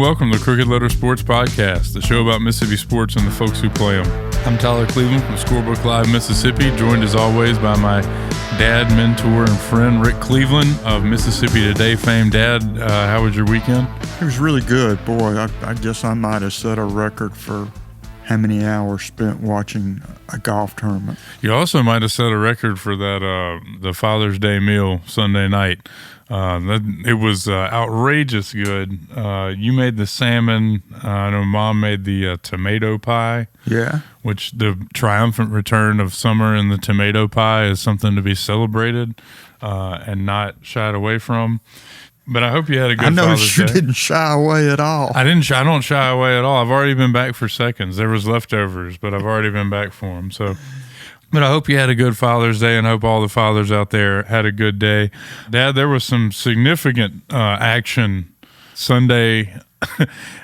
welcome to Crooked Letter Sports Podcast, the show about Mississippi sports and the folks who play them. I'm Tyler Cleveland from Scorebook Live, Mississippi, joined as always by my dad, mentor, and friend, Rick Cleveland of Mississippi Today fame. Dad, how was your weekend? It was really good. Boy, I guess I might have set a record for how many hours spent watching a golf tournament. You also might have set a record for that the Father's Day meal Sunday night. It was outrageous good. You made the salmon. I know Mom made the tomato pie. Yeah. Which the triumphant return of summer and the tomato pie is something to be celebrated and not shied away from. But I hope you had a good Father's Day. I know you didn't shy away at all. I don't shy away at all. I've already been back for seconds. There was leftovers, but I've already been back for them. So. But I hope you had a good Father's Day, and I hope all the fathers out there had a good day. Dad, there was some significant action Sunday.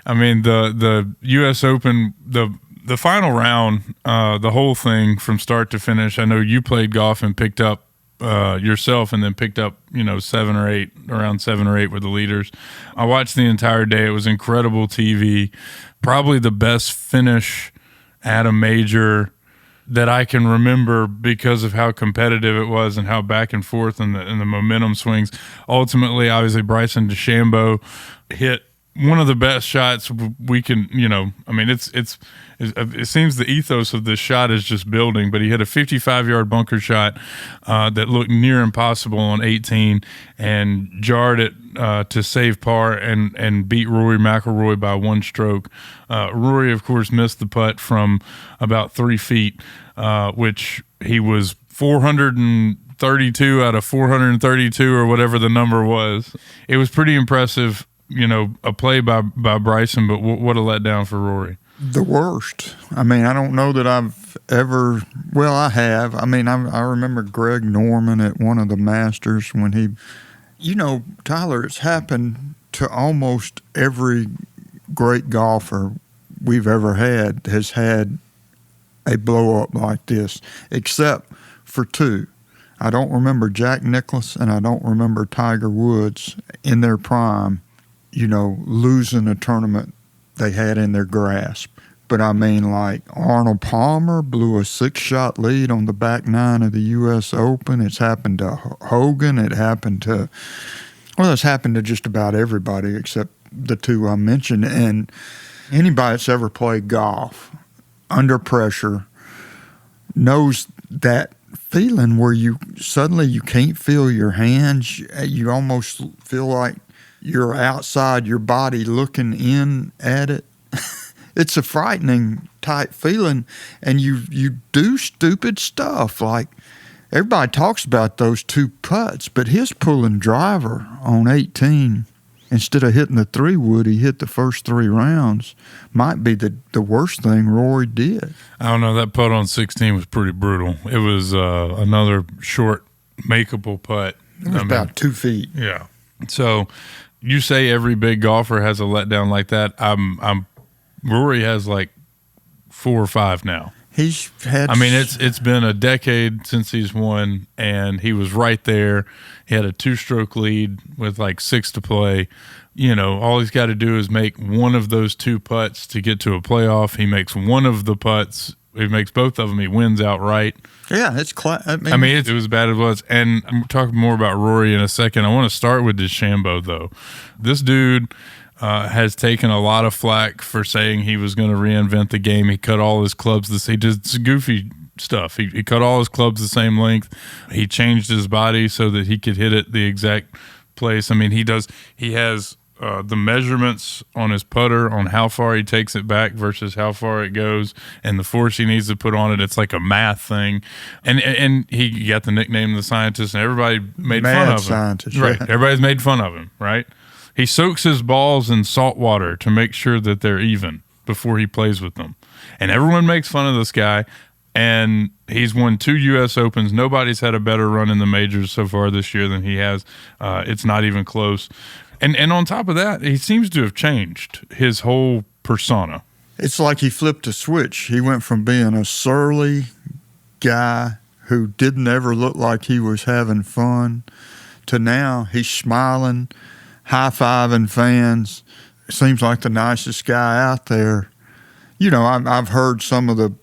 I mean, the U.S. Open, the final round, the whole thing from start to finish. I know you played golf and picked up yourself, and then picked up, around 7 or 8 were the leaders. I watched the entire day. It was incredible TV. Probably the best finish at a major that I can remember because of how competitive it was and how back and forth and the momentum swings. Ultimately, obviously, Bryson DeChambeau hit one of the best shots we can, it seems the ethos of this shot is just building, but he hit a 55-yard bunker shot that looked near impossible on 18 and jarred it to save par and beat Rory McIlroy by one stroke. Rory, of course, missed the putt from about 3 feet, which he was 432 out of 432 or whatever the number was. It was pretty impressive. A play by Bryson, but what a letdown for Rory. The worst. I mean, I don't know that I've ever, well, I have. I mean, I remember Greg Norman at one of the Masters when he, Tyler, it's happened to almost every great golfer we've ever had has had a blow up like this, except for two. I don't remember Jack Nicklaus and I don't remember Tiger Woods in their prime, losing a tournament they had in their grasp. But I mean, like Arnold Palmer blew a 6-shot lead on the back nine of the U.S. Open. It's happened to Hogan. It's happened to just about everybody except the two I mentioned. And anybody that's ever played golf under pressure knows that feeling where you can't feel your hands. You almost feel like you're outside your body looking in at it. It's a frightening type feeling, and you do stupid stuff. Like everybody talks about those 2 putts, but his pulling driver on 18, instead of hitting the 3-wood, he hit the first 3 rounds, might be the worst thing Rory did. I don't know. That putt on 16 was pretty brutal. It was another short, makeable putt. It was about 2 feet. Yeah. So you say every big golfer has a letdown like that. Rory has like 4 or 5 now. He's had. I mean, it's been a decade since he's won, and he was right there. He had a 2-stroke lead with like 6 to play. All he's got to do is make one of those 2 putts to get to a playoff. He makes one of the putts. He makes both of them. He wins outright. Yeah, it's it was bad as it was. And I'm talking more about Rory in a second. I want to start with DeChambeau, though. This dude has taken a lot of flack for saying he was going to reinvent the game. He cut all his clubs. He did goofy stuff. He cut all his clubs the same length. He changed his body so that he could hit it the exact place. I mean, he has the measurements on his putter on how far he takes it back versus how far it goes and the force he needs to put on it. It's like a math thing. And he got the nickname the scientist, and everybody made fun of him. Scientist, right. Everybody's made fun of him, right? He soaks his balls in salt water to make sure that they're even before he plays with them. And everyone makes fun of this guy. And he's won 2 U.S. Opens. Nobody's had a better run in the majors so far this year than he has. It's not even close. And on top of that, he seems to have changed his whole persona. It's like he flipped a switch. He went from being a surly guy who didn't ever look like he was having fun to now he's smiling, high-fiving fans. seems like the nicest guy out there. You know, I've heard some of the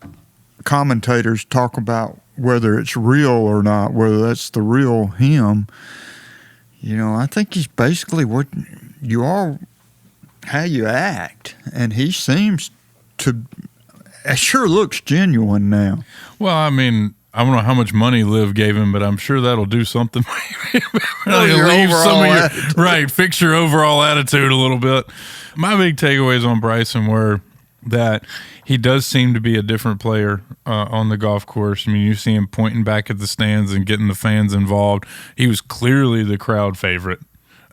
commentators talk about whether it's real or not, whether that's the real him. You know, I think he's basically what you are, how you act, and he seems to. It sure looks genuine now. Well, I mean, I don't know how much money Liv gave him, but I'm sure that'll do something. Fix your overall attitude a little bit. My big takeaways on Bryson were that he does seem to be a different player on the golf course. I mean, you see him pointing back at the stands and getting the fans involved. He was clearly the crowd favorite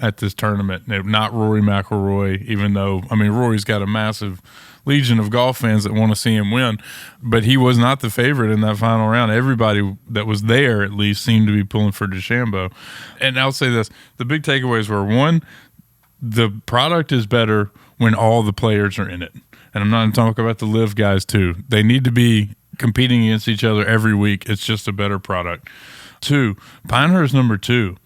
at this tournament, not Rory McIlroy, even though, I mean, Rory's got a massive legion of golf fans that want to see him win, but he was not the favorite in that final round. Everybody that was there, at least, seemed to be pulling for DeChambeau. And I'll say this, the big takeaways were, one, the product is better when all the players are in it. And I'm not talking about the live guys, too. They need to be competing against each other every week. It's just a better product. Two, Pinehurst number 2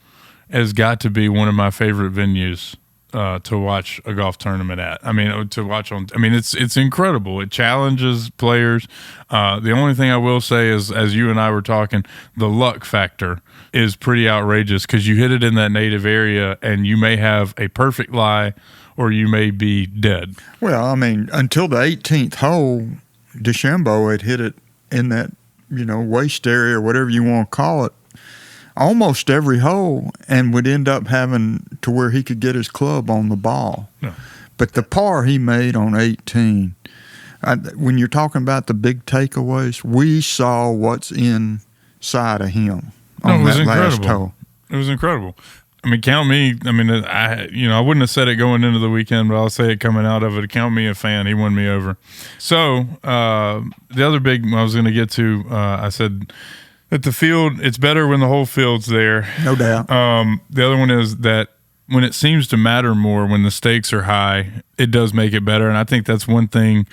has got to be one of my favorite venues to watch a golf tournament at. I mean, to watch on. I mean, it's incredible. It challenges players. The only thing I will say is, as you and I were talking, the luck factor is pretty outrageous because you hit it in that native area, and you may have a perfect lie, or you may be dead. Well, I mean, until the 18th hole, DeChambeau had hit it in that waist area or whatever you want to call it, almost every hole, and would end up having to where he could get his club on the ball. No. But the par he made on 18, when you're talking about the big takeaways, we saw what's inside of him on that last hole. It was incredible. I mean, count me. I mean, I wouldn't have said it going into the weekend, but I'll say it coming out of it. Count me a fan. He won me over. So the other big I was going to get to, I said that the field, it's better when the whole field's there. No doubt. The other one is that when it seems to matter more, when the stakes are high, it does make it better. And I think that's one thing.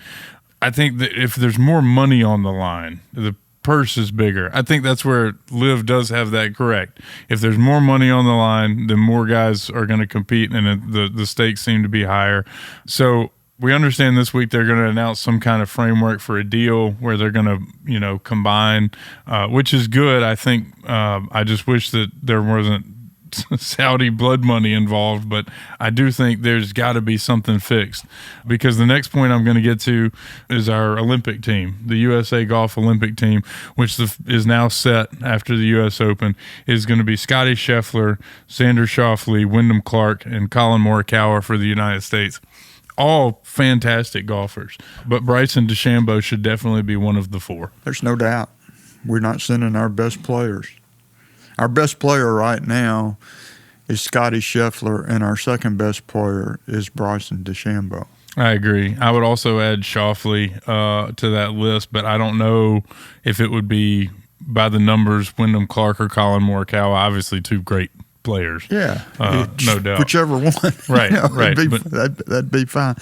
I think that if there's more money on the line, the purse is bigger. I think that's where Liv does have that correct. If there's more money on the line, then more guys are going to compete, and the stakes seem to be higher. So we understand this week they're going to announce some kind of framework for a deal where they're going to, combine, which is good. I think I just wish that there wasn't Saudi blood money involved, but I do think there's got to be something fixed, because the next point I'm going to get to is our Olympic team, the USA Golf Olympic team, which is now set after the U.S. Open, is going to be Scotty Scheffler, Xander Schauffele, Wyndham Clark, and Colin Morikawa for the United States. All fantastic golfers, but Bryson DeChambeau should definitely be one of the 4. There's no doubt. We're not sending our best players. Our best player right now is Scotty Scheffler, and our second best player is Bryson DeChambeau. I agree. I would also add Schauffele to that list, but I don't know if it would be by the numbers Wyndham Clark or Colin Morikawa. Obviously, 2 great players. Yeah, no doubt. Whichever one. Right, right. That'd be fine.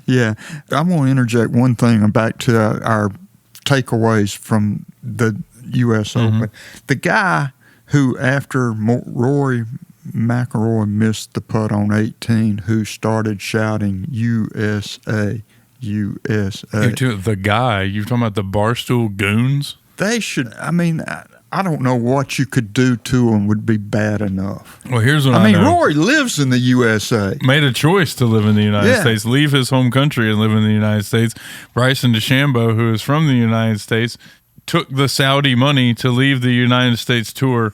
Yeah. I want to interject one thing back to our takeaways from the U.S. Open. The guy who, after Rory McIlroy missed the putt on 18, who started shouting USA, USA. The guy, you're talking about the Barstool Goons? They should, I mean, I don't know what you could do to them would be bad enough. Well, here's what I know. Rory lives in the USA. Made a choice to live in the United States, leave his home country and live in the United States. Bryson DeChambeau, who is from the United States, took the Saudi money to leave the United States tour,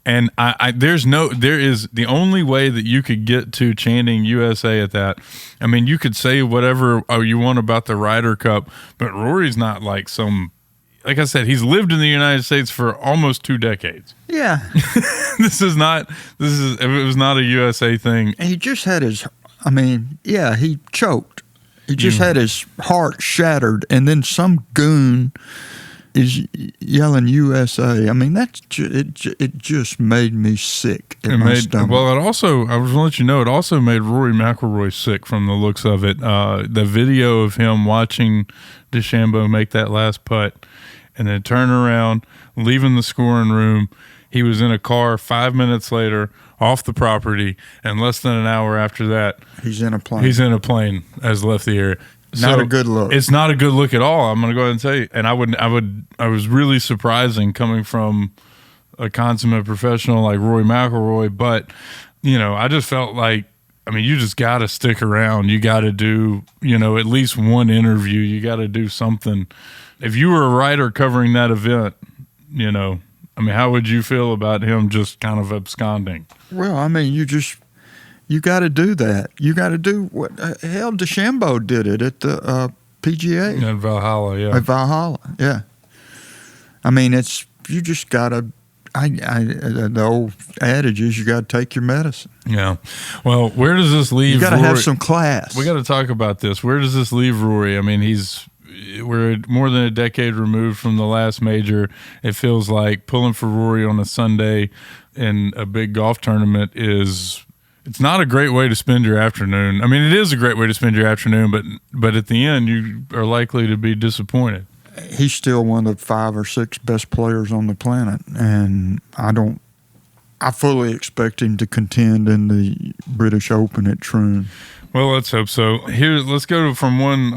and there is the only way that you could get to chanting USA at that. I mean, you could say whatever you want about the Ryder Cup, but Rory's not like like I said, he's lived in the United States for almost 2 decades. Yeah. If it was not a USA thing. And he just had he choked. He just had his heart shattered, and then some goon is yelling USA. I mean, it just made me sick in my stomach. Well, I was going to let you know, it also made Rory McIlroy sick from the looks of it. The video of him watching DeChambeau make that last putt and then turn around, leaving the scoring room, He was in a car 5 minutes later off the property, and less than an hour after that, he's in a plane. He's in a plane, has left the area. Not a good look. It's not a good look at all. I'm going to go ahead and tell you. And I was really surprising coming from a consummate professional like Rory McIlroy, but I just felt like, you just got to stick around. You got to do, at least one interview. You got to do something. If you were a writer covering that event, how would you feel about him just kind of absconding? Well, you got to do that. You got to do what hell DeChambeau did it at the PGA. At Valhalla, yeah. At Valhalla, yeah. You just got to. The old adage is you got to take your medicine. Yeah. Well, where does this leave? You got to Rory? have some class. We got to talk about this. Where does this leave Rory? We're more than a decade removed from the last major. It feels like pulling for Rory on a Sunday in a big golf tournament it's not a great way to spend your afternoon. It is a great way to spend your afternoon, but at the end you are likely to be disappointed. He's still one of the 5 or 6 best players on the planet, and I fully expect him to contend in the British Open at Troon. Well, let's hope so. Here, let's go from one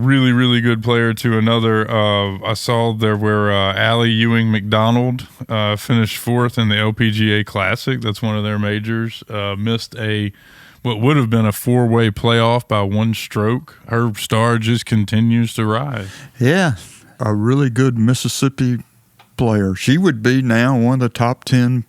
really, really good player to another. I saw there where Allie Ewing McDonald finished 4th in the LPGA Classic. That's one of their majors. Missed what would have been a 4-way playoff by 1 stroke. Her star just continues to rise. Yeah, a really good Mississippi player. She would be now one of the top 10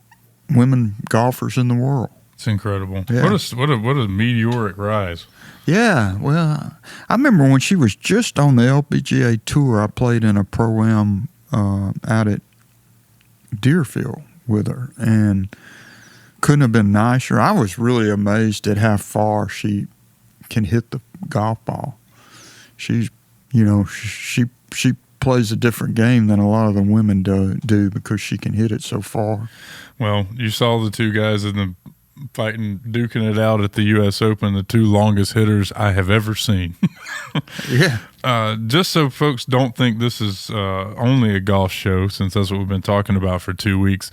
women golfers in the world. It's incredible. Yeah. What a meteoric rise. Yeah, well, I remember when she was just on the LPGA Tour, I played in a Pro-Am out at Deerfield with her, and couldn't have been nicer. I was really amazed at how far she can hit the golf ball. She's, she plays a different game than a lot of the women do because she can hit it so far. Well, you saw the 2 guys in the duking it out at the U.S. Open, the 2 longest hitters I have ever seen. Yeah. Just so folks don't think this is only a golf show, since that's what we've been talking about for 2 weeks,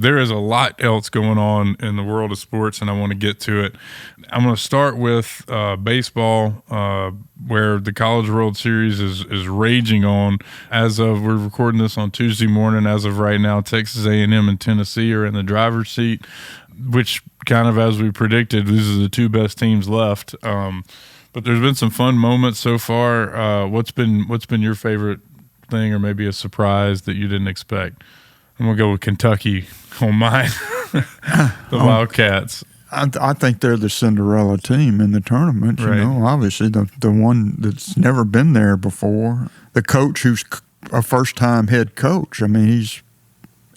there is a lot else going on in the world of sports, and I want to get to it. I'm going to start with baseball, where the College World Series is raging on. We're recording this on Tuesday morning. As of right now, Texas A&M and Tennessee are in the driver's seat, which kind of, as we predicted, these are the 2 best teams left. But there's been some fun moments so far. What's been your favorite thing, or maybe a surprise that you didn't expect? I'm gonna go with Kentucky on mine. The Wildcats. I think they're the Cinderella team in the tournament. Right. Obviously the one that's never been there before. The coach who's a first-time head coach. He's,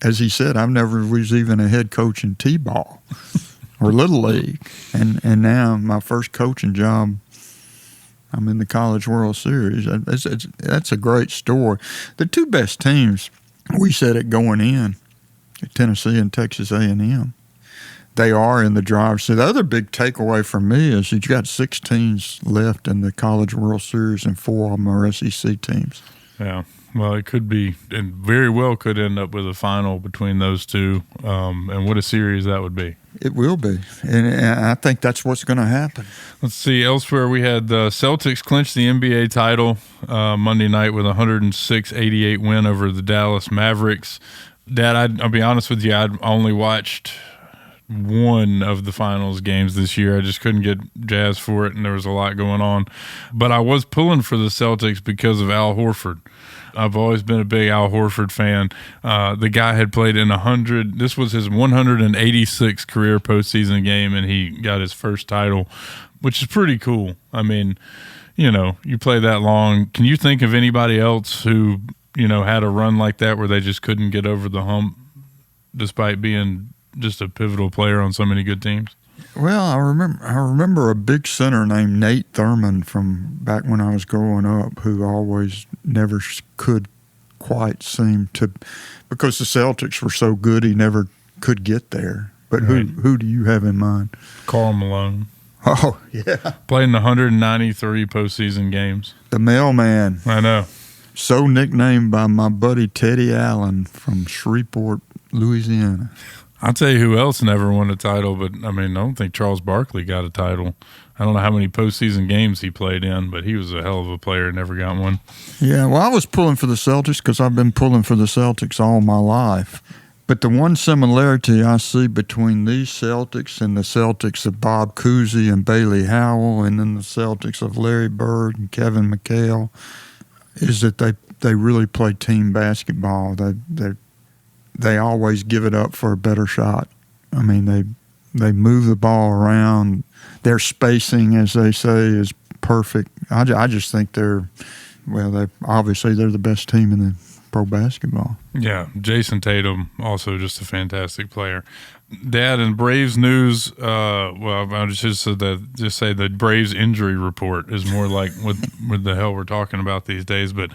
as he said, I've never was even a head coach in T-ball or Little League. And now my first coaching job, I'm in the College World Series. That's a great story. The 2 best teams, we said it going in, Tennessee and Texas A&M. They are in the driver's seat. The other big takeaway for me is you got 6 teams left in the College World Series, and 4 of them are SEC teams. Yeah. Well, it could be, and very well could end up with a final between those 2. And what a series that would be. It will be, and I think that's what's going to happen. Let's see. Elsewhere, we had the Celtics clinch the NBA title Monday night with a 106-88 win over the Dallas Mavericks. Dad, I'll be honest with you, I'd only watched one of the finals games this year. I just couldn't get jazzed for it, and there was a lot going on. But I was pulling for the Celtics because of Al Horford. I've always been a big Al Horford fan. The guy had played in 100. This was his 186th career postseason game, and he got his first title, which is pretty cool. You play that long. Can you think of anybody else who, had a run like that where they just couldn't get over the hump despite being just a pivotal player on so many good teams? Well, I remember a big center named Nate Thurmond from back when I was growing up, who always never could quite seem to, because the Celtics were so good, he never could get there. But right. Who do you have in mind? Karl Malone. Oh, yeah. Played in 193 postseason games. The mailman. I know. So nicknamed by my buddy Teddy Allen from Shreveport, Louisiana. I'll tell you who else never won a title, but I don't think Charles Barkley got a title. I don't know how many postseason games he played in, but he was a hell of a player, never got one. Yeah, well, I was pulling for the Celtics because I've been pulling for the Celtics all my life. But the one similarity I see between these Celtics and the Celtics of Bob Cousy and Bailey Howell and then the Celtics of Larry Bird and Kevin McHale is that they really play team basketball. They always give it up for a better shot. They move the ball around. Their spacing, as they say, is perfect. I just think they're the best team in the pro basketball. Yeah, Jason Tatum, also just a fantastic player. Dad, in Braves news, I just say the Braves injury report is more like what the hell we're talking about these days. But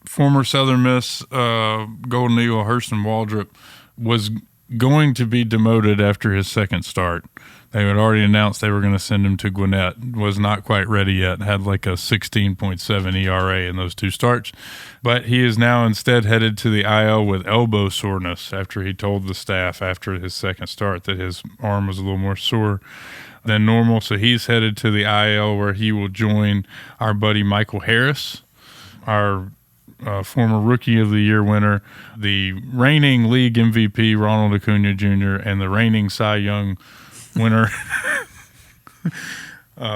former Southern Miss Golden Eagle Hurston Waldrop was going to be demoted after his second start. They had already announced they were going to send him to Gwinnett. Was not quite ready yet. Had like a 16.7 ERA in those two starts. But he is now instead headed to the IL with elbow soreness after he told the staff after his second start that his arm was a little more sore than normal. So he's headed to the IL where he will join our buddy Michael Harris, our former Rookie of the Year winner, the reigning league MVP Ronald Acuna Jr., and the reigning Cy Young winner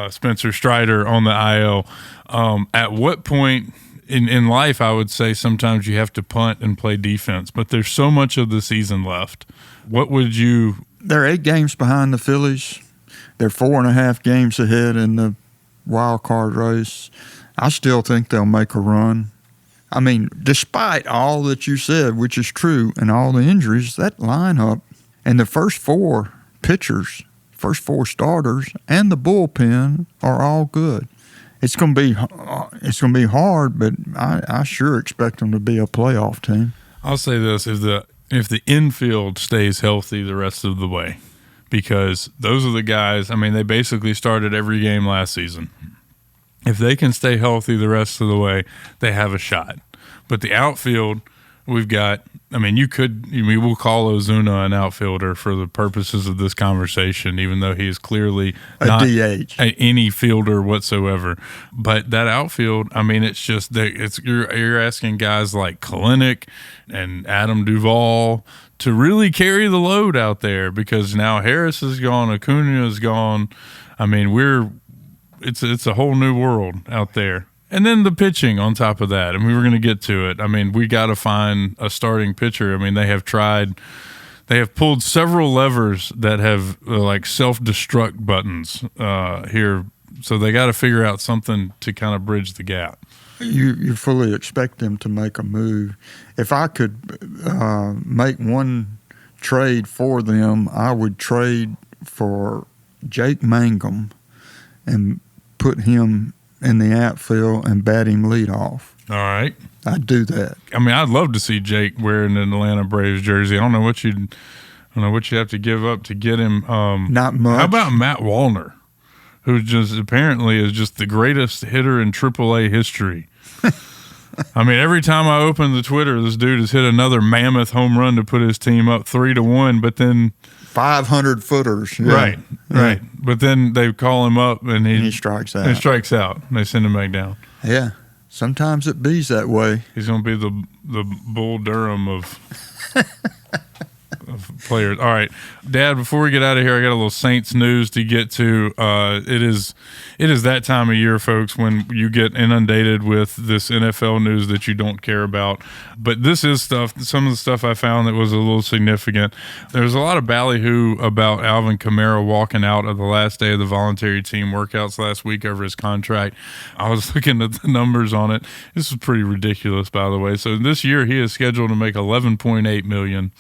Spencer Strider on the IL. At what point in life, I would say sometimes you have to punt and play defense, but there's so much of the season left. What would you... They're 8 games behind the Phillies. They're 4.5 games ahead in the wild card race. I still think they'll make a run. Despite all that you said, which is true, and all the injuries, that lineup and the first 4 pitchers, first 4 starters, and the bullpen are all good. It's going to be hard, but I sure expect them to be a playoff team. I'll say this: if the infield stays healthy the rest of the way, because those are the guys. They basically started every game last season. If they can stay healthy the rest of the way, they have a shot. But the outfield, we've got, we'll call Ozuna an outfielder for the purposes of this conversation, even though he is clearly not DH. Any fielder whatsoever. But that outfield, it's just that you're asking guys like Kalinick and Adam Duvall to really carry the load out there, because now Harris is gone, Acuna is gone. It's a whole new world out there. And then the pitching on top of that. We were going to get to it. We got to find a starting pitcher. They have pulled several levers that have like self-destruct buttons here. So they got to figure out something to kind of bridge the gap. You fully expect them to make a move. If I could make one trade for them, I would trade for Jake Mangum and put him in the outfield and bat him leadoff. All right. I'd do that. I'd love to see Jake wearing an Atlanta Braves jersey. I don't know what you have to give up to get him. Not much. How about Matt Wallner, who just apparently is just the greatest hitter in AAA history? Every time I open the Twitter, this dude has hit another mammoth home run to put his team up 3-1, but then 500 footers. Yeah. Right. But then they call him up and he strikes out. He strikes out. And they send him back down. Yeah. Sometimes it bees that way. He's going to be the Bull Durham of players. All right, Dad, before we get out of here, I got a little Saints news to get to. It is that time of year, folks, when you get inundated with this NFL news that you don't care about. But this is some of the stuff I found that was a little significant. There's a lot of ballyhoo about Alvin Kamara walking out of the last day of the voluntary team workouts last week over his contract. I was looking at the numbers on it. This is pretty ridiculous, by the way. So this year he is scheduled to make $11.8 million.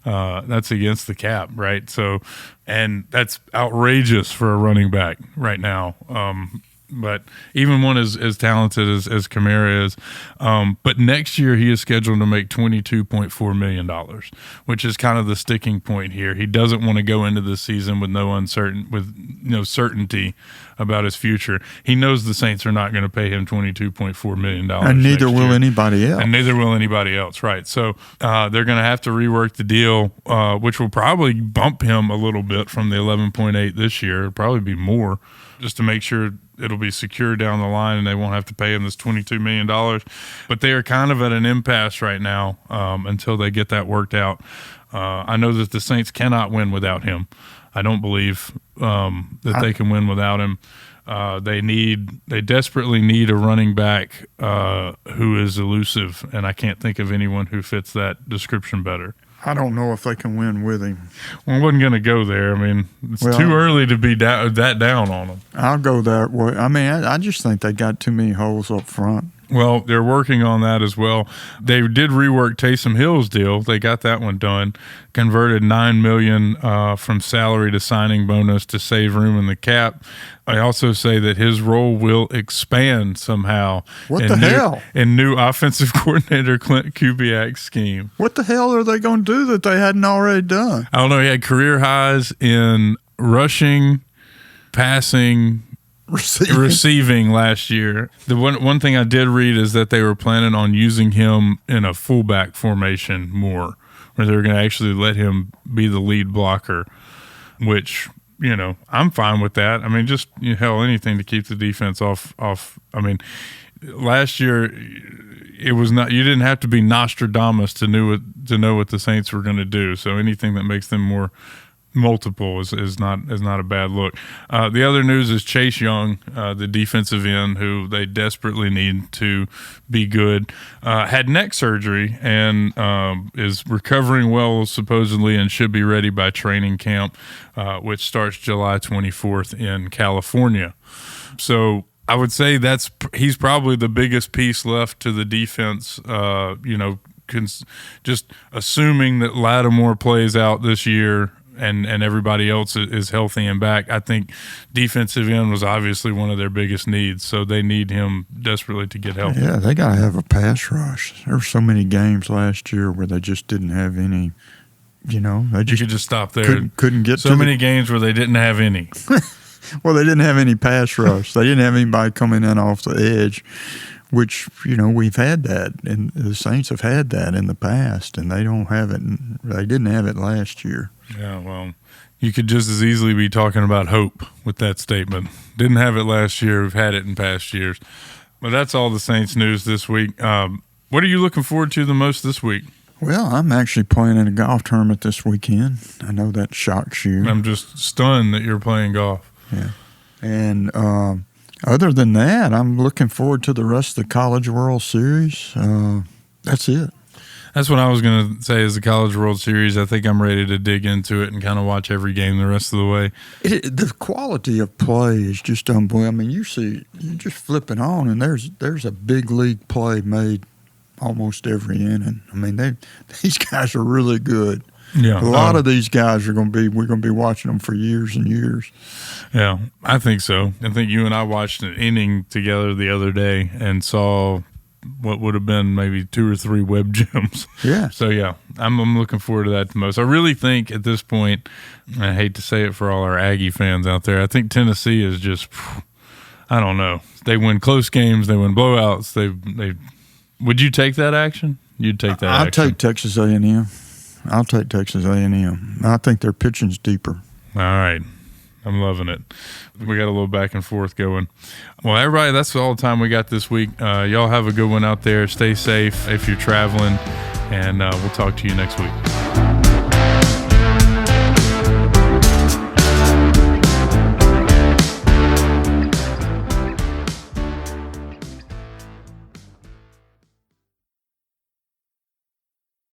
That's against the cap, right? So, and that's outrageous for a running back right now. But even one as talented as Kamara is. But next year he is scheduled to make $22.4 million, which is kind of the sticking point here. He doesn't want to go into the season with no certainty about his future. He knows the Saints are not going to pay him $22.4 million. And neither will anybody else. And neither will anybody else, right. So they're going to have to rework the deal, which will probably bump him a little bit from the 11.8 this year. It'll probably be more, just to make sure it'll be secure down the line and they won't have to pay him this $22 million. But they are kind of at an impasse right now until they get that worked out. I know that the Saints cannot win without him. I don't believe that they can win without him. They desperately need a running back who is elusive, and I can't think of anyone who fits that description better. I don't know if they can win with him. Well, I wasn't going to go there. I mean, it's too early to be that down on them. I'll go that way. I mean, I just think they got too many holes up front. Well, they're working on that as well. They did rework Taysom Hill's deal. They got that one done. Converted $9 million from salary to signing bonus to save room in the cap. I also say that his role will expand somehow. In new offensive coordinator Clint Kubiak's scheme. What the hell are they going to do that they hadn't already done? I don't know. He had career highs in rushing, passing, receiving last year. The one thing I did read is that they were planning on using him in a fullback formation more, where they were going to actually let him be the lead blocker, which, I'm fine with that. I mean, just anything to keep the defense off. I mean, last year it was not. You didn't have to be Nostradamus to know what the Saints were going to do. So anything that makes them more multiple is not a bad look. The other news is Chase Young, the defensive end, who they desperately need to be good, had neck surgery and is recovering well supposedly and should be ready by training camp, which starts July 24th in California. So I would say he's probably the biggest piece left to the defense. Just assuming that Lattimore plays out this year and everybody else is healthy and back, I think defensive end was obviously one of their biggest needs, so they need him desperately to get healthy. Yeah, they got to have a pass rush. There were so many games last year where they just didn't have any, you could just stop there. Couldn't get so many games where they didn't have any. Well, they didn't have any pass rush. They didn't have anybody coming in off the edge, which, we've had that, and the Saints have had that in the past, and they don't have it. They didn't have it last year. Yeah, well, you could just as easily be talking about hope with that statement. Didn't have it last year. We've had it in past years. But that's all the Saints news this week. What are you looking forward to the most this week? Well, I'm actually playing in a golf tournament this weekend. I know that shocks you. I'm just stunned that you're playing golf. Yeah. And other than that, I'm looking forward to the rest of the College World Series. That's it. That's what I was going to say is the College World Series. I think I'm ready to dig into it and kind of watch every game the rest of the way. The quality of play is just unbelievable. I mean, you just flip it on, and there's a big league play made almost every inning. I mean, these guys are really good. Yeah, a lot of these guys we're going to be watching them for years and years. Yeah, I think so. I think you and I watched an inning together the other day and saw what would have been maybe 2 or 3 web gems. Yeah. So, yeah, I'm looking forward to that the most. I really think at this point, I hate to say it for all our Aggie fans out there, I think Tennessee is just, I don't know. They win close games. They win blowouts. They would you take that action? You'd take that action. I'll take Texas A&M. I'll take Texas A&M. I think their pitching's deeper. All right. I'm loving it. We got a little back and forth going. Well, everybody, that's all the time we got this week. Y'all have a good one out there. Stay safe if you're traveling, and we'll talk to you next week.